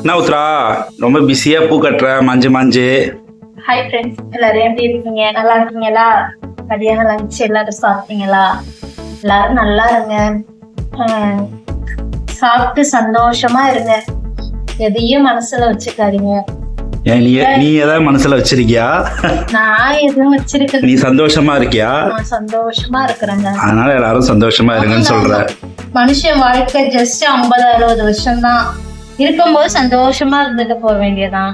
என்ன உத்ரா ரொம்ப பிஸியா பூ கட்டுற மஞ்சு ஹாய் ஃப்ரெண்ட்ஸ், எல்லாரும் எப்படி இருக்கீங்க? நல்லா இருக்கீங்களா? மதியானம் லஞ்ச் எல்லாரும் சாப்பிட்டீங்களா? எல்லாரும் நல்லா இருங்க, சாப்பிட்டு சந்தோஷமா இருங்க, எதையும் மனசுல வச்சுக்காதீங்க. நீ ஏதாவது மனசுல வச்சிருக்கியா? நான் எதுவும் வச்சிருக்கேன். நீ சந்தோஷமா இருக்கியா? நான் சந்தோஷமா இருக்கிறேங்க. அதனால எல்லாரும் சந்தோஷமா இருங்கன்னு சொல்ற. மனுஷன் வாழ்க்கை ஜஸ்ட் 50-60 வருஷம் தான். இருக்கும்போது சந்தோஷமா இருந்துட்டு போக வேண்டியதான்.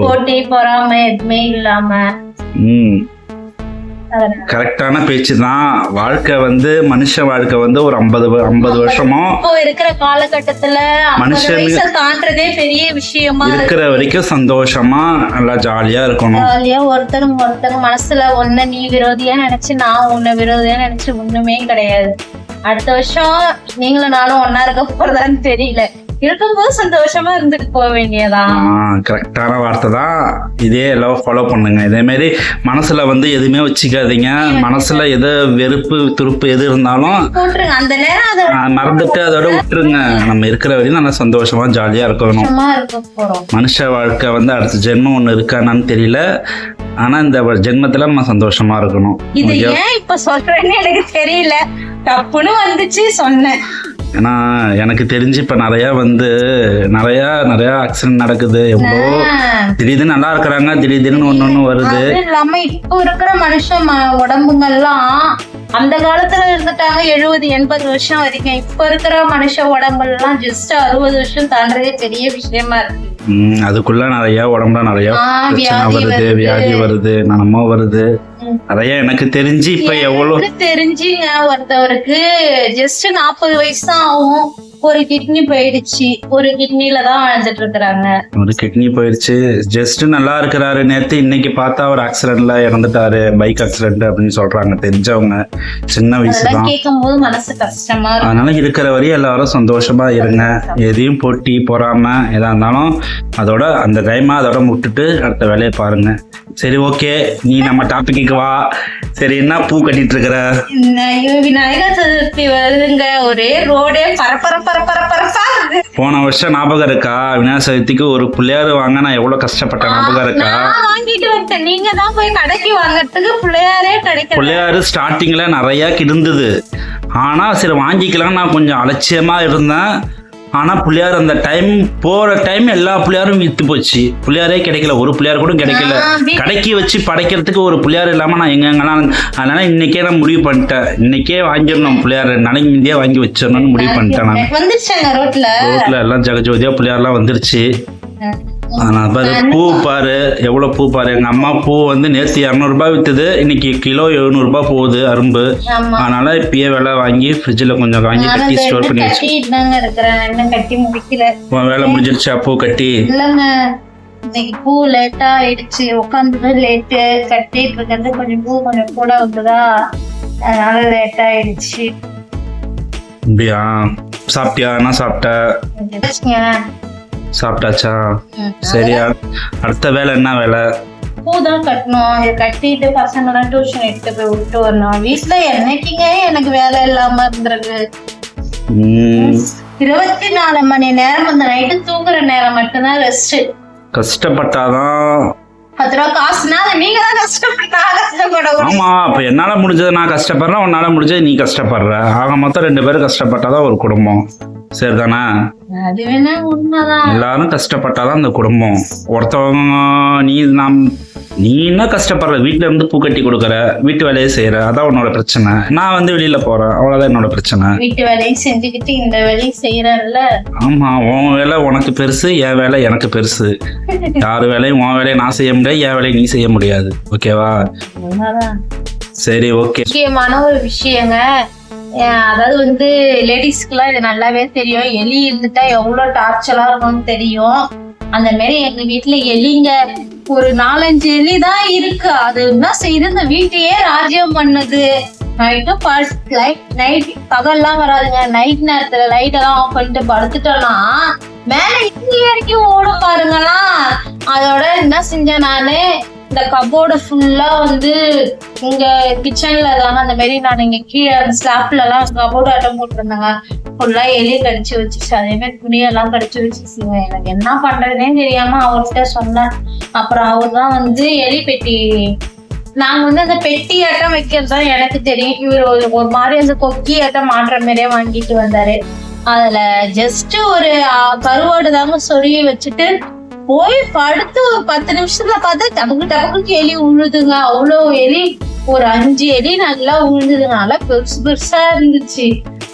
போட்டி பொறாம எதுவுமே இல்லாம. கரெக்டான பேச்சு தான். வாழ்க்கை மனுஷ வாழ்க்கை ஒரு 50 வருஷமோ இப்போ இருக்கிற காலகட்டத்துல மனுஷன் தாண்டதே பெரிய விஷயமா இருக்கிற வரைக்கும் சந்தோஷமா நல்லா ஜாலியா இருக்கணும். ஜாலியா ஒருத்தர் மனசுல ஒன்ன நீ விரோதியா நினைச்சு நான் உன்னை விரோதியா நினைச்சு ஒண்ணுமே கிடையாது. அடுத்த வருஷம் நீங்களும் நானும் ஒன்னா இருக்க போறதான்னு தெரியல. இருக்கும்போது சந்தோஷமா இருந்துட்டு போக வேண்டியதான். கரெக்டான வார்த்தை தான். இதே எல்லாம் ஃபாலோ பண்ணுங்க. இதே மாதிரி மனசுல எதுவுமே வச்சுக்காதீங்க. மனசுல எது வெறுப்பு துருப்பு எது இருந்தாலும் போட்டுருங்க. அந்த நேரம் மறந்துட்டு அதோட விட்டுருங்க. நம்ம இருக்கிற வரையும் நல்லா சந்தோஷமா ஜாலியா இருக்கணும். மனுஷ வாழ்க்கை அடுத்த ஜென்மம் ஒண்ணு இருக்கானான்னு தெரியல. ஆனா இந்த ஜென்மத்துல நம்ம சந்தோஷமா இருக்கணும். இது ஏன் இப்ப சொல்றேன்னு எனக்கு தெரியல. தப்புன்னு வந்துச்சு சொன்னேன். ஏன்னா எனக்கு தெரிஞ்சு இப்ப நிறைய நிறைய ஆக்சிடென்ட் நடக்குது. எவ்வளோ திடீர்னு நல்லா இருக்கிறாங்க, திடீர்னு ஒண்ணு வருது. இல்லாம இப்போ இருக்கிற மனுஷன் உடம்புங்கெல்லாம் அந்த காலத்துல இருந்துட்டாங்க 70-80 வருஷம் வரைக்கும். இப்ப இருக்கிற மனுஷ உடம்புலாம் ஜஸ்ட் 60 வருஷம் தாண்டதே பெரிய விஷயமா இருக்கு. அதுக்குள்ள நிறைய உடம்புல நிறைய பிரச்சனை வருது, வியாதி வருது, நனமோ வருது நிறைய. எனக்கு தெரிஞ்சு இப்ப எவ்வளவு தெரிஞ்சுங்க, ஒருத்தவருக்கு ஜஸ்ட் 40 வயசு தான் ஆகும். ஒரு கிட்னி போயிடுச்சு. ஒரு கிட்னில தான் வாழ்ந்துட்டு இருக்கிறாங்க. ஒரு கிட்னி போயிடுச்சு. ஜஸ்ட் நல்லா இருக்கிறாரு. நேத்து இன்னைக்கு பார்த்தா ஒரு ஆக்சிடென்ட்ல இறந்துட்டாரு. பைக் ஆக்சிடென்ட் அப்படின்னு சொல்றாங்க தெரிஞ்சவங்க. சின்ன வயசு தான். கேட்கும் போது மனசு கஷ்டமா இருக்கு. அதனால இருக்கிற வரையும் எல்லாரும் சந்தோஷமா இருங்க. எதையும் போட்டி பொறாம எதா இருந்தாலும் அதோட அந்த டைமா அதோட முட்டுட்டு அடுத்த வேலையை பாருங்க. சரி, ஓகே, நீ நம்ம டாபிக்கு வா. சரி, என்ன பூ கட்டிட்டு இருக்கிற? விநாயகர் சதுர்த்தி வருதுங்க. ஒரே ரோடே பரபரப்பா. போன வருஷம் ஞாபகம் இருக்கா? விநாயகர் சதுர்த்திக்கு ஒரு பிள்ளையாரு வாங்க நான் எவ்வளவு கஷ்டப்பட்டேன். ஞாபகம் இருக்கா? வாங்கிட்டு வந்துட்டேன். நீங்க தான் போய் கடைக்கு வாங்கறதுக்கு பிள்ளையாரே கிடைக்கல. பிள்ளையாரு ஸ்டார்டிங்ல நிறைய இருந்தது. ஆனா சரி வாங்கிக்கலாம் நான் கொஞ்சம் அலட்சியமா இருந்தேன். ஆனா பிள்ளையார் அந்த போற டைம் எல்லா பிள்ளையாரும் வித்து போச்சு. பிள்ளையாரே கிடைக்கல. ஒரு பிள்ளையார் கூட கிடைக்கல. கடைக்கு வச்சு படைக்கிறதுக்கு ஒரு பிள்ளையார் இல்லாம நான் எங்கெங்கெல்லாம். அதனால இன்னைக்கே நான் முடிவு பண்ணிட்டேன். இன்னைக்கே வாங்கிடணும் பிள்ளையார். 2 நாளைக்கு முந்தையே வாங்கி வச்சிடணும்னு முடிவு பண்ணிட்டேன். நான் ரோட்ல எல்லாம் ஜெகஜோதியா பிள்ளையார்லாம் வந்துருச்சு. பூ பாரு, எவ்வளவு பூ பாரு. எங்க அம்மா பூ நேத்து 200 ரூபாய் வித்துது. இன்னைக்கு கிலோ 700 ரூபாய் போகுது அரும்பு. அதனால இப்பயே விலை வாங்கி ஃப்ரிட்ஜ்ல கொஞ்சம் வாங்கி கட்டி ஸ்டோர் பண்ணி வச்சு. வேலை முடிஞ்சிருச்சா பூ கட்டி? இன்னைக்கு பூ லேட்டா ஆயிடுச்சு. உட்காந்து லேட்டு கட்டிட்டு இருக்கிறது. கொஞ்சம் பூ கொஞ்சம் கூட வந்துதா, அதனால லேட் ஆயிடுச்சு. அப்படியா? சாப்பிட்டியா? என்ன சாப்பிட்ட? சாப்பிட்டாச்சா? சரியா? அடுத்த வேலை என்ன வேலை? பூதான் கட்டணும். கட்டிட்டு பசங்க டியூஷன் எடுத்து போய் விட்டு வரணும். வீட்டுல என்னைக்குங்க எனக்கு வேலை இல்லாம இருந்திருக்கு. 24 மணி நேரம் அந்த நைட்டு தூங்குற நேரம் மட்டும்தான் ரெஸ்ட். கஷ்டப்பட்டாதான் 10 ரூபா காசுனா நீங்க தான் கஷ்டப்படணும். ஆமா, அப்ப என்னால முடிஞ்சது நான் கஷ்டப்படுறேன், உன்னால முடிஞ்சது நீ கஷ்டப்படுற. ஆக மொத்தம் 2 பேரும் கஷ்டப்பட்டாதான் ஒரு குடும்பம். சரிதானா? அது வேணா உண்மைதான். எல்லாரும் கஷ்டப்பட்டாதான் அந்த குடும்பம். ஒருத்தவங்க நீ என்ன கஷ்டப்படுற? வீட்டுல இருந்து பூ கட்டி கொடுக்குற, வீட்டு வேலையை செய்யற, அதான் உன்னோட பிரச்சனை. நான் வெளியில போறேன், அவ்வளவுதான் என்னோட பிரச்சனை. வீட்டு வேலையை செஞ்சுக்கிட்டு இந்த வேலையை செய்யறல்ல. ஆமா, உன் வேலை உனக்கு பெருசு, என் வேலை எனக்கு பெருசு. யாரு வேலையும் உன் வேலையை நான் செய்ய முடியாது, என் வேலையை நீ செய்ய முடியாது. ஓகேவா? சரி, ஓகே. முக்கியமான ஒரு விஷயங்க. அதாவது லேடிஸ்க்குலாம் இது நல்லாவே தெரியும். எலி இருந்துட்டா எவ்வளவு டார்ச்சலா இருக்கும்னு தெரியும். அந்த மாதிரி எங்க வீட்டுல எலிங்க ஒரு 4-5 எலி தான் இருக்கு. அது என்ன செய்யுது, இந்த வீட்டையே ராஜ்யம் பண்ணுது. நைட் பகல்லாம் வராதுங்க. நைட் நேரத்துல லைட் எல்லாம் ஆஃப் பண்ணிட்டு படுத்துட்டோம்னா மேல இறக்கி ஓட பாருங்கலாம். அதோட என்ன செஞ்சேன் நானு, இந்த கபோர்டு ஃபுல்லா வந்து இங்க கிச்சன்ல தாங்க அந்த மாதிரி நான் இங்க கீழே ஸ்லாப்ல எல்லாம் கபோர்டு ஆட்டம் போட்டிருந்தாங்க, ஃபுல்லா எலி கடிச்சு வச்சுச்சு. அதே மாதிரி துணியெல்லாம் கடிச்சு வச்சுச்சுங்க. எனக்கு என்ன பண்றதுன்னே தெரியாம அவர்கிட்ட சொன்னேன். அப்புறம் அவர் தான் வந்து எலி பெட்டி, நாங்க வந்து அந்த பெட்டி ஆட்டம் வைக்கிறது தான் எனக்கு தெரியும். இவர் ஒரு மாதிரி அந்த கொக்கி ஆட்டம் மாட்டுற மாதிரியே வாங்கிட்டு வந்தாரு. அதுல ஜஸ்ட் ஒரு கருவாடு தாங்க சொருகி வச்சுட்டு போய் படுத்து ஒரு 10 நிமிஷத்துல பார்த்தா டபக்கு டபக்குக்கு எலி உழுதுங்க. அவ்வளோ எலி, ஒரு 5 எலி நல்லா உழுதுங்க. நல்லா பெருசு பெருசா இருந்துச்சு.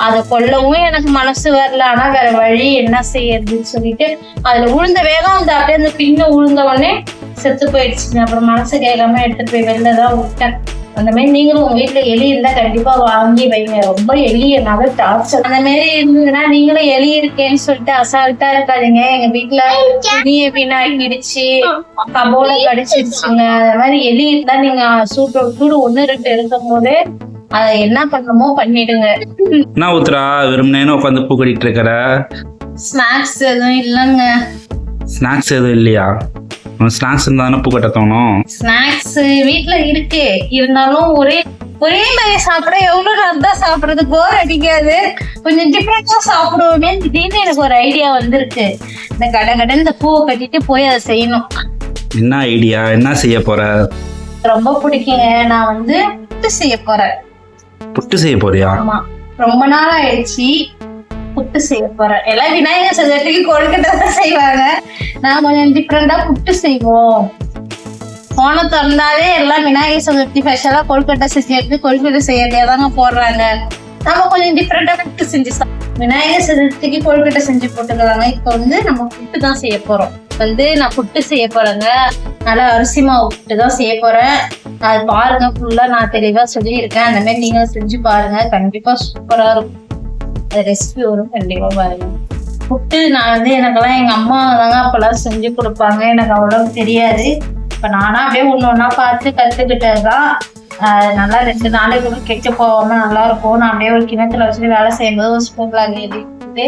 அதை கொல்லவும் எனக்கு மனசு வரல. ஆனா வேற வழி என்ன செய்யறதுன்னு சொல்லிட்டு அதுல உழுந்த வேகம் அந்த அப்படியே அந்த பின்ன உழுந்த உடனே செத்து போயிடுச்சுங்க. அப்புறம் மனசு கேட்காம எடுத்துட்டு போய் வெளில தான் விட்டேன். அந்த மாதிரி நீங்களும் உங்க வீட்டுல எலி இருந்தா கண்டிப்பா வாங்கி வைங்க. ரொம்ப எலி என்னால டார்ச்சர். அந்த மாதிரி இருந்ததுன்னா நீங்களும் எலி இருக்கேன்னு சொல்லிட்டு அசால்ட்டா இருக்காதீங்க. எங்க வீட்டுல துணியை வீணாக்கிடுச்சு, கபோல கடிச்சிருச்சுங்க. அந்த மாதிரி எலி இருந்தா நீங்க சூடு 1-2 இருக்கும் போது அதை என்ன பண்ணணுமோ பண்ணிடுங்க. என்ன உத்ரா வெறுமனே உட்காந்து பூ கட்டிட்டு இருக்கிற? ஸ்நாக்ஸ் எதுவும் இல்லைங்க. ஸ்நாக்ஸ் எதுவும் இல்லையா? ஸ்நாக்ஸ் இருந்தா தானே பூ கட்ட தோணும். ஸ்நாக்ஸ் வீட்டுல இருக்கு, இருந்தாலும் ஒரே மாதிரி சாப்பிட எவ்வளவு நேரம் தான் சாப்பிடுறது, போர் அடிக்காது. கொஞ்சம் டிஃப்ரெண்டா சாப்பிடுவோமே. திடீர்னு எனக்கு ஒரு ஐடியா வந்திருக்கு. இந்த கடை இந்த பூவை கட்டிட்டு போய் அதை செய்யணும். என்ன ஐடியா? என்ன செய்ய போற? ரொம்ப பிடிக்குங்க. நான் வந்து புட்டு செய்ய போறேன். புட்டு செய்ய போறியா? ஆமா, ரொம்ப நாள் ஆயிடுச்சு. புட்டு செய்ய போறேன். எல்லாம் விநாயகர் சதுர்த்திக்கு கொழுக்கட்டை தான் செய்வாங்க. நான் கொஞ்சம் டிஃப்ரெண்டா புட்டு செய்வோம். போன திறந்தாலே எல்லாம் விநாயகர் சதுர்த்தி ஸ்பெஷலா கொழுக்கட்டை செய்யறதே தாங்க போடுறாங்க. நம்ம கொஞ்சம் டிஃப்ரெண்டா புட்டு செஞ்சு விநாயகர் சதுர்த்திக்கு கொழுக்கட்டை செஞ்சு போட்டுக்கலாங்க. இப்போ வந்து நம்ம புட்டு தான் செய்ய போறோம். நான் புட்டு செய்ய போறேங்க. நல்லா அரிசி மாவு புட்டு தான் செய்ய போறேன். அது பாருங்க, ஃபுல்லா நான் தெளிவா சொல்லியிருக்கேன். அந்த மாதிரி நீங்களும் செஞ்சு பாருங்க, கண்டிப்பா சூப்பரா இருக்கும். அது ரெசிபி வரும், கண்டிப்பா பாருங்க. புட்டு நான் வந்து எனக்கெல்லாம் எங்க அம்மா தாங்க அப்பெல்லாம் செஞ்சு கொடுப்பாங்க. எனக்கு அவ்வளவு தெரியாது. இப்ப நானா அப்படியே ஒண்ணு பார்த்து கத்துக்கிட்டதுதான். நல்லா 2 நாளைக்கு கூட கெட்டு போகாம நல்லா இருக்கும். நான் அப்படியே ஒரு கிணத்துல வச்சுட்டு வேலை செய்யும்போது ஒரு ஸ்பூன்ல எழுதிட்டு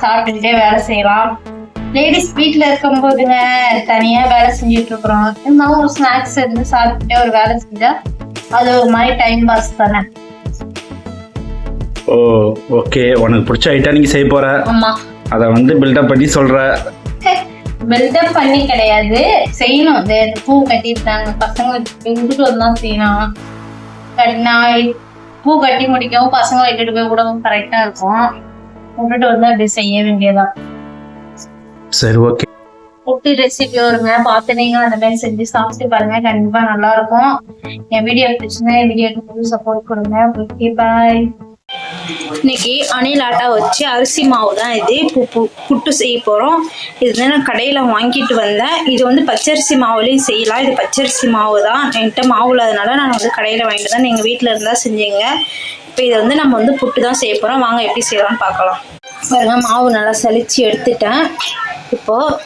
சாப்பிட்டுக்கிட்டே வேலை செய்யலாம். லேடிஸ் வீட்டுல இருக்கும் போதுங்க தனியா வேலை செஞ்சுட்டு இருக்கிறோம். இருந்தாலும் ஒரு ஸ்நாக்ஸ் இருந்து சாப்பிட்டுட்டே ஒரு வேலை செஞ்சா அது ஒரு மாதிரி டைம் பாஸ் தானே. ஓ ஓகே, உனக்கு பிடிச்ச ஐட்டம் நீங்க செய்ய போற. ஆமா, அத வந்து பில்டப் பண்ணி சொல்ற. பில்டப் பண்ணி கிடையாது, செய்யணும். இந்த பூ கட்டிட்டாங்க பசங்க விட்டுட்டு வந்தான் செய்யணும். நான் பூ கட்டி முடிக்கவும் பசங்களை விட்டுட்டு போய் விடவும் கரெக்டா இருக்கும். விட்டுட்டு வந்து அப்படி செய்ய வேண்டியதான். சரி ஓகே. புட்டு ரெசிபி வருங்க, பார்த்து நீங்க அந்த மாதிரி செஞ்சு சாப்பிட்டு பாருங்க, கண்டிப்பா நல்லா இருக்கும். என் வீடியோ பிடிச்சுன்னா வீடியோக்கு சப்போர்ட் கொடுங்க. ஓகே, பாய். இன்னைக்கு அணில் ஆட்டா வச்சு அரிசி மாவு தான் இது புட்டு செய்ய போகிறோம். இது வந்து நான் கடையில் வாங்கிட்டு வந்தேன். இது வந்து பச்சரிசி மாவுலேயும் செய்யலாம். இது பச்சரிசி மாவு தான். என்கிட்ட மாவு இல்லாதனால நான் வந்து கடையில் வாங்கிட்டு தான். நீங்கள் வீட்டில் இருந்தால் செஞ்சீங்க. இப்போ இதை வந்து நம்ம வந்து புட்டு தான் செய்ய போகிறோம். வாங்க எப்படி செய்யலாம்னு பார்க்கலாம். பாருங்க, மாவு நல்லா சலிச்சு எடுத்துட்டேன். இப்போது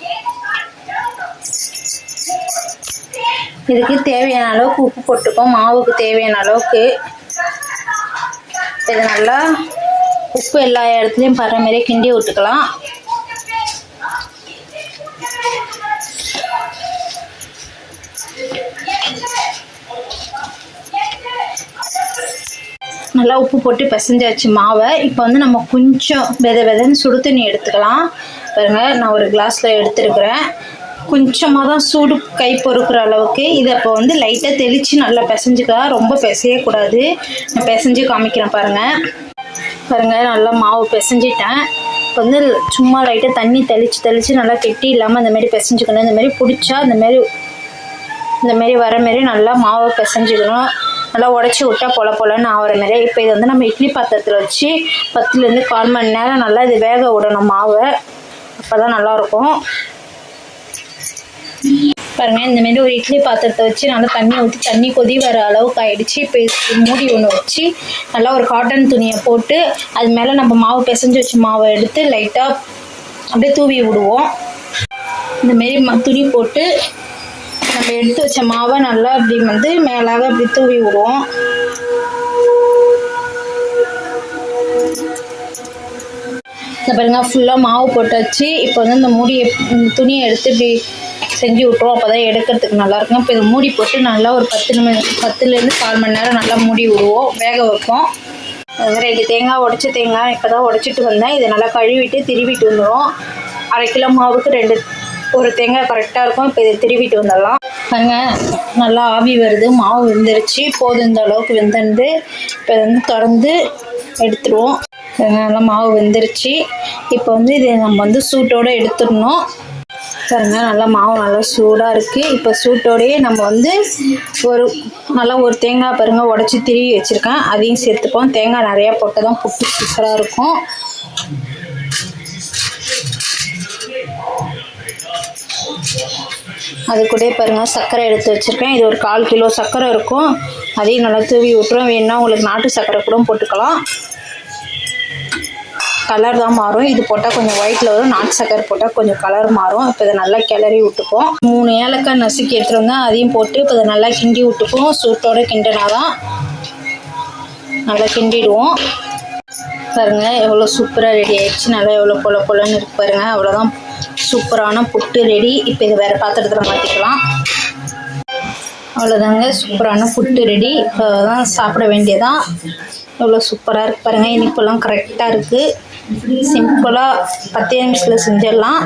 இதுக்கு தேவையான அளவுக்கு உப்பு போட்டுப்போம். மாவுக்கு தேவையான அளவுக்கு இது நல்லா உப்பு எல்லா இடத்துலையும் படுற மாதிரியே கிண்டி விட்டுக்கலாம். நல்லா உப்பு போட்டு பிசைஞ்சாச்சு மாவை. இப்போ வந்து நம்ம கொஞ்சம் வெதன்னு சுடு தண்ணி எடுத்துக்கலாம். பாருங்க, நான் ஒரு கிளாஸில் எடுத்துருக்கிறேன். கொஞ்சமாக தான் சூடு கை பொறுக்கிற அளவுக்கு. இதை இப்போ வந்து லைட்டாக தெளித்து நல்லா பிசைஞ்சுக்கலாம். ரொம்ப பிசையக்கூடாது. நான் பிசைஞ்சு காமிக்கிறேன் பாருங்கள். நல்லா மாவு பிசைஞ்சிட்டேன். இப்போ வந்து சும்மா லைட்டாக தண்ணி தெளித்து நல்லா கெட்டி இல்லாமல் இந்த மாதிரி பிசைஞ்சுக்கணும். இந்த மாதிரி பிடிச்சா இந்த மாதிரி வர மாரி நல்லா மாவை பிசைஞ்சுக்கணும். நல்லா உடச்சி விட்டா பொலன்னு ஆகிற மாதிரி. இப்போ இதை வந்து நம்ம இட்லி பாத்திரத்தில் வச்சு 10லேருந்து 1/4 மணி நேரம் நல்லா இது வேக விடணும் மாவை. அப்போ தான் நல்லாயிருக்கும். பாருங்க, இந்த மாதிரி ஒரு இட்லி பாத்திரத்தை வச்சு நல்லா தண்ணி ஊற்றி தண்ணி கொதி வர அளவுக்கு ஆயிடுச்சு. இப்போ மூடி ஒன்று வச்சு நல்லா ஒரு காட்டன் துணியை போட்டு அது மேலே நம்ம மாவு பிசைஞ்சு வச்ச மாவை எடுத்து லைட்டாக அப்படியே தூவி விடுவோம். இந்தமாரி துணி போட்டு நம்ம எடுத்து வச்ச மாவை நல்லா அப்படி வந்து மேலாக அப்படி தூவி விடுவோம். இந்த பாருங்க, ஃபுல்லாக மாவு போட்டாச்சு. இப்போ வந்து இந்த துணியை எடுத்து இப்படி செஞ்சு விட்ருவோம். அப்போ தான் எடுக்கிறதுக்கு நல்லாயிருக்கும். இப்போ இதை மூடி போட்டு நல்லா ஒரு 10லேருந்து 1/4 மணி நேரம் நல்லா மூடி விடுவோம், வேக வைப்போம். அது 2 தேங்காய் உடச்ச தேங்காய் இப்போ தான் உடச்சிட்டு வந்தேன். இதை நல்லா கழுவிட்டு திருவிட்டு வந்துடும். 1/2 கிலோ மாவுக்கு ஒரு தேங்காய் கரெக்டாக இருக்கும். இப்போ இதை திருவிட்டு வந்துடலாம். பாருங்க, நல்லா ஆவி வருது, மாவு வெந்துருச்சு. போதும், இந்த அளவுக்கு வெந்துருந்து இப்போ இதை வந்து திறந்து எடுத்துருவோம். நல்லா மாவு வெந்துருச்சு. இப்போ வந்து இதை நம்ம வந்து சூட்டோடு எடுத்துடணும். பாருங்க, நல்லா மாவு நல்லா சூடாக இருக்குது. இப்போ சூட்டோடையே நம்ம வந்து ஒரு தேங்காய் பாருங்கள் உடச்சி திருவி வச்சுருக்கேன், அதையும் சேர்த்துப்போம். தேங்காய் நிறையா போட்டு தான் புட்டு சூப்பராக இருக்கும். அது கூட பாருங்கள் சர்க்கரை எடுத்து வச்சுருக்கேன். இது ஒரு 1/4 கிலோ சர்க்கரை இருக்கும். அதையும் நல்லா தூவி விட்டுரும். வேணுன்னா உங்களுக்கு நாட்டு சர்க்கரை கூட போட்டுக்கலாம். கலர் தான் மாறும். இது போட்டால் கொஞ்சம் ஒயிட்டில் வரும், நாட்டு சர்க்கரை போட்டால் கொஞ்சம் கலர் மாறும். இப்போ இதை நல்லா கிளறி விட்டுப்போம். 3 ஏலக்காய் நசுக்கி எடுத்துகிட்டு வந்தால் அதையும் போட்டு இப்போ இதை நல்லா கிண்டி விட்டுப்போம். சூட்டோடு கிண்டினா தான் நல்லா கிண்டிடுவோம். பாருங்கள் எவ்வளோ சூப்பராக ரெடி ஆயிடுச்சு. நல்லா எவ்வளோ பொலன்னு இருக்கு பாருங்கள். அவ்வளோதான், சூப்பரான புட்டு ரெடி. இப்போ இதை வேறு பாத்திரத்தில் மாற்றிக்கலாம். அவ்வளோதாங்க, சூப்பரான புட்டு ரெடி. இப்போ தான் சாப்பிட வேண்டியதான். எவ்வளோ சூப்பராக இருக்குது பாருங்கள். இனிப்பெல்லாம் கரெக்டாக இருக்குது. சிம்பிளாக 10 நிமிஷத்தில் செஞ்சிடலாம்.